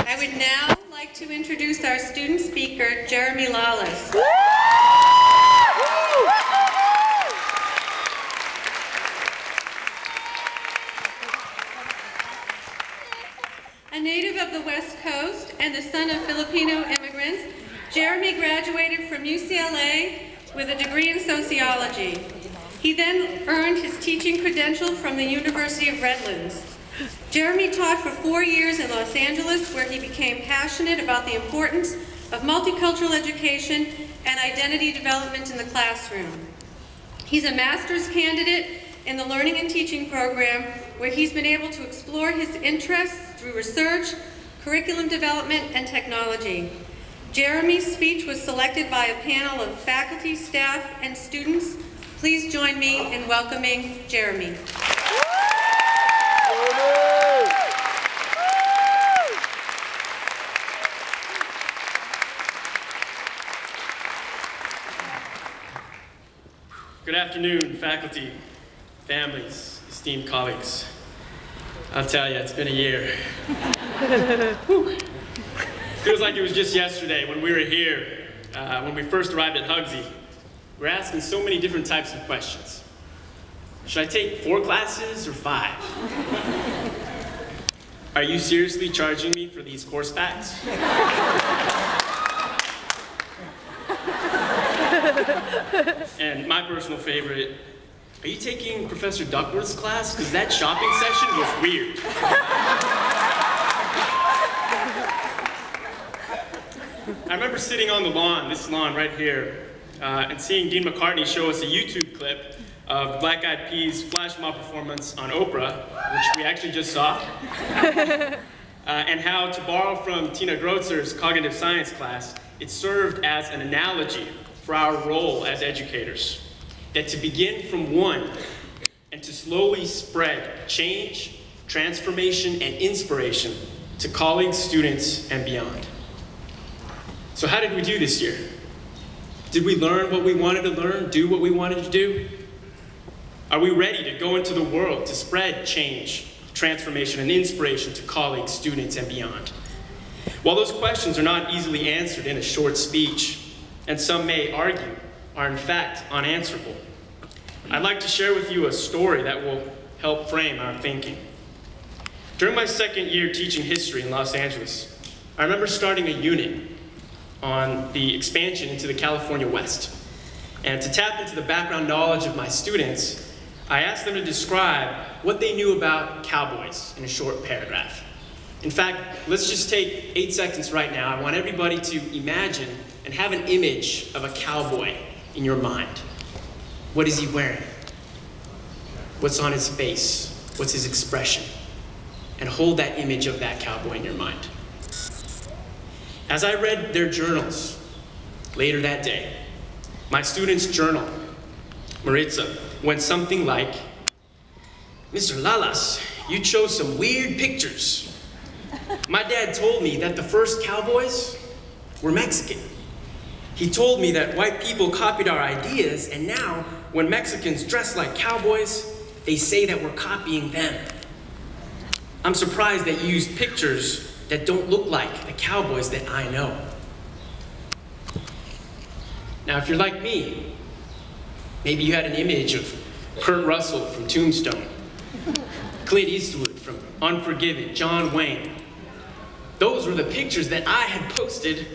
I would now like to introduce our student speaker, Jeremy Lalas. A native of the West Coast and the son of Filipino immigrants, Jeremy graduated from UCLA with a degree in sociology. He then earned his teaching credential from the University of Redlands. Jeremy taught for 4 years in Los Angeles, where he became passionate about the importance of multicultural education and identity development in the classroom. He's a master's candidate in the Learning and Teaching program, where he's been able to explore his interests through research, curriculum development, and technology. Jeremy's speech was selected by a panel of faculty, staff, and students. Please join me in welcoming Jeremy. Good afternoon, faculty, families, esteemed colleagues. I'll tell you, it's been a year. Feels like it was just yesterday when we were here, when we first arrived at Hugsy. We're asking so many different types of questions. Should I take 4 classes or 5? Are you seriously charging me for these course packs? And my personal favorite, are you taking Professor Duckworth's class? Because that shopping session was weird. I remember sitting on the lawn, this lawn right here, and seeing Dean McCartney show us a YouTube clip of the Black Eyed Peas flash mob performance on Oprah, which we actually just saw, and how, to borrow from Tina Grotzer's cognitive science class, it served as an analogy for our role as educators, that to begin from one and to slowly spread change, transformation, and inspiration to colleagues, students, and beyond. So how did we do this year? Did we learn what we wanted to learn, do what we wanted to do? Are we ready to go into the world to spread change, transformation, and inspiration to colleagues, students, and beyond? While those questions are not easily answered in a short speech, and some may argue are in fact unanswerable, I'd like to share with you a story that will help frame our thinking. During my 2nd year teaching history in Los Angeles, I remember starting a unit on the expansion into the California West. And to tap into the background knowledge of my students, I asked them to describe what they knew about cowboys in a short paragraph. In fact, let's just take 8 seconds right now. I want everybody to imagine and have an image of a cowboy in your mind. What is he wearing? What's on his face? What's his expression? And hold that image of that cowboy in your mind. As I read their journals later that day, my student's journal, Maritza, went something like, "Mr. Lalas, you chose some weird pictures. My dad told me that the first cowboys were Mexican. He told me that white people copied our ideas, and now, when Mexicans dress like cowboys, they say that we're copying them. I'm surprised that you used pictures that don't look like the cowboys that I know." Now, if you're like me, maybe you had an image of Kurt Russell from Tombstone, Clint Eastwood from Unforgiven, John Wayne. Those were the pictures that I had posted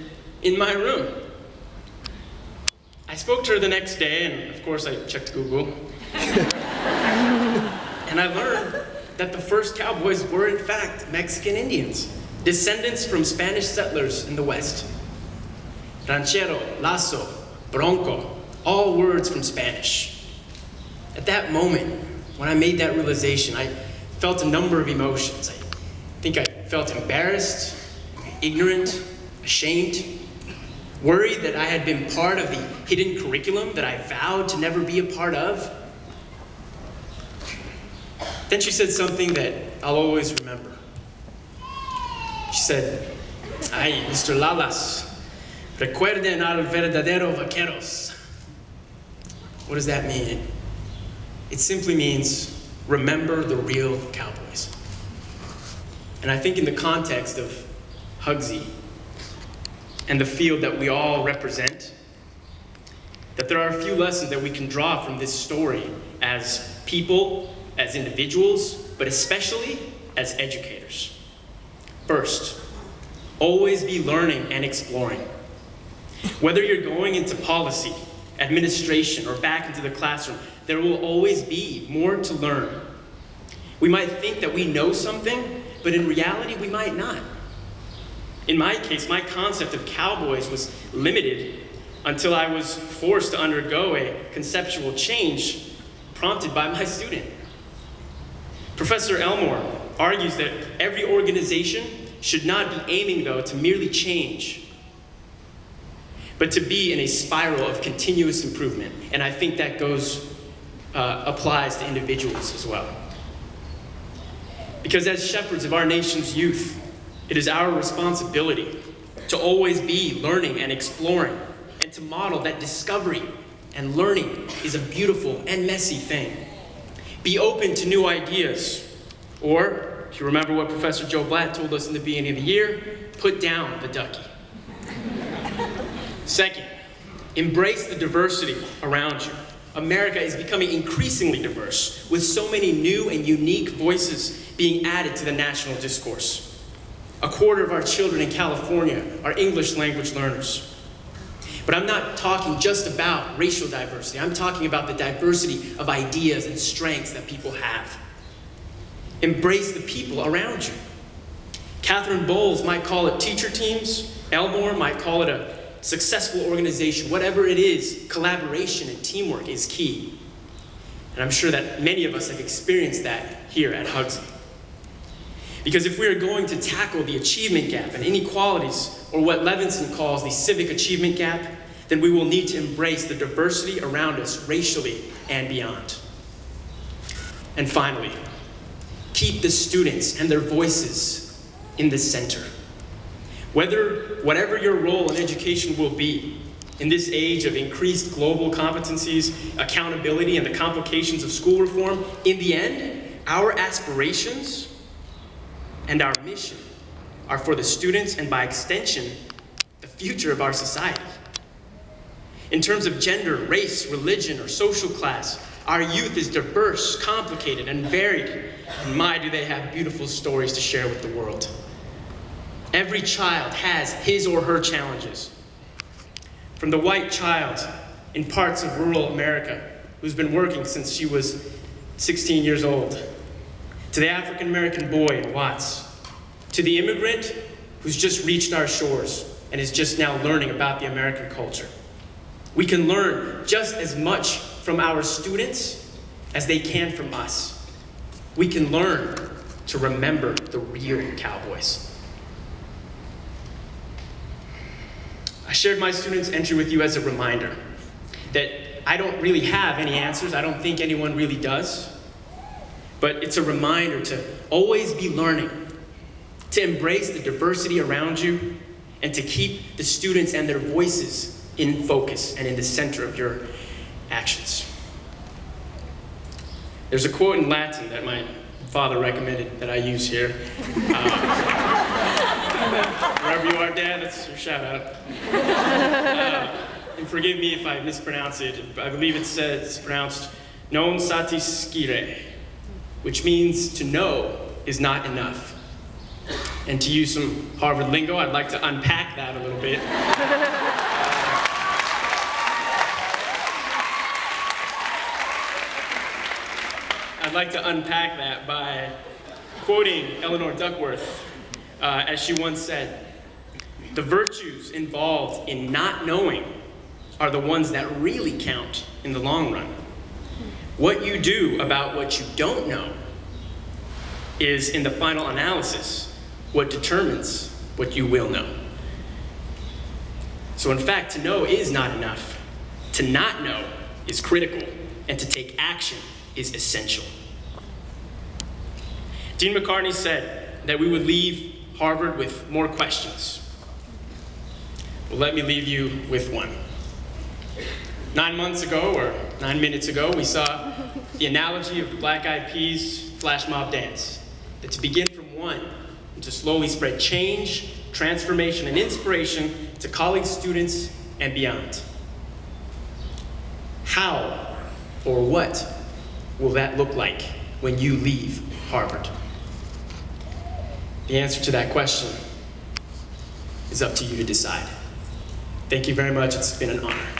in my room. I spoke to her the next day, and of course I checked Google. And I learned that the first cowboys were in fact Mexican Indians, descendants from Spanish settlers in the West. Ranchero, lazo, bronco, all words from Spanish. At that moment, when I made that realization, I felt a number of emotions. I think I felt embarrassed, ignorant, ashamed, worried that I had been part of the hidden curriculum that I vowed to never be a part of. Then she said something that I'll always remember. She said, "Ay, Mr. Lalas, recuerden al verdadero vaqueros." What does that mean? It simply means, remember the real cowboys. And I think in the context of Hugsy, and the field that we all represent, that there are a few lessons that we can draw from this story as people, as individuals, but especially as educators. First, always be learning and exploring. Whether you're going into policy, administration, or back into the classroom, there will always be more to learn. We might think that we know something, but in reality, we might not. In my case, my concept of cowboys was limited until I was forced to undergo a conceptual change prompted by my student. Professor Elmore argues that every organization should not be aiming, though, to merely change, but to be in a spiral of continuous improvement. And I think that applies to individuals as well. Because as shepherds of our nation's youth, it is our responsibility to always be learning and exploring, and to model that discovery and learning is a beautiful and messy thing. Be open to new ideas, or, if you remember what Professor Joe Blatt told us in the beginning of the year, put down the ducky. Second, embrace the diversity around you. America is becoming increasingly diverse, with so many new and unique voices being added to the national discourse. A quarter of our children in California are English language learners. But I'm not talking just about racial diversity. I'm talking about the diversity of ideas and strengths that people have. Embrace the people around you. Catherine Bowles might call it teacher teams. Elmore might call it a successful organization. Whatever it is, collaboration and teamwork is key. And I'm sure that many of us have experienced that here at Hugsy. Because if we are going to tackle the achievement gap and inequalities, or what Levinson calls the civic achievement gap, then we will need to embrace the diversity around us racially and beyond. And finally, keep the students and their voices in the center. Whatever your role in education will be, in this age of increased global competencies, accountability, and the complications of school reform, in the end, our aspirations and our mission are for the students and, by extension, the future of our society. In terms of gender, race, religion, or social class, our youth is diverse, complicated, and varied. And my, do they have beautiful stories to share with the world. Every child has his or her challenges. From the white child in parts of rural America who's been working since she was 16 years old, to the African-American boy in Watts, to the immigrant who's just reached our shores and is just now learning about the American culture. We can learn just as much from our students as they can from us. We can learn to remember the real cowboys. I shared my students' entry with you as a reminder that I don't really have any answers. I don't think anyone really does. But it's a reminder to always be learning, to embrace the diversity around you, and to keep the students and their voices in focus and in the center of your actions. There's a quote in Latin that my father recommended that I use here. Wherever you are, Dad, that's your shout out. And forgive me if I mispronounce it. I believe it's pronounced non satiscire, which means to know is not enough. And to use some Harvard lingo, I'd like to unpack that a little bit. I'd like to unpack that by quoting Eleanor Duckworth, as she once said, "The virtues involved in not knowing are the ones that really count in the long run. What you do about what you don't know is, in the final analysis, what determines what you will know." So in fact, to know is not enough. To not know is critical, and to take action is essential. Dean McCartney said that we would leave Harvard with more questions. Well, let me leave you with one. 9 months ago, or 9 minutes ago, we saw the analogy of the Black Eyed Peas flash mob dance. That to begin from one, and to slowly spread change, transformation, and inspiration to colleagues, students, and beyond. How or what will that look like when you leave Harvard? The answer to that question is up to you to decide. Thank you very much. It's been an honor.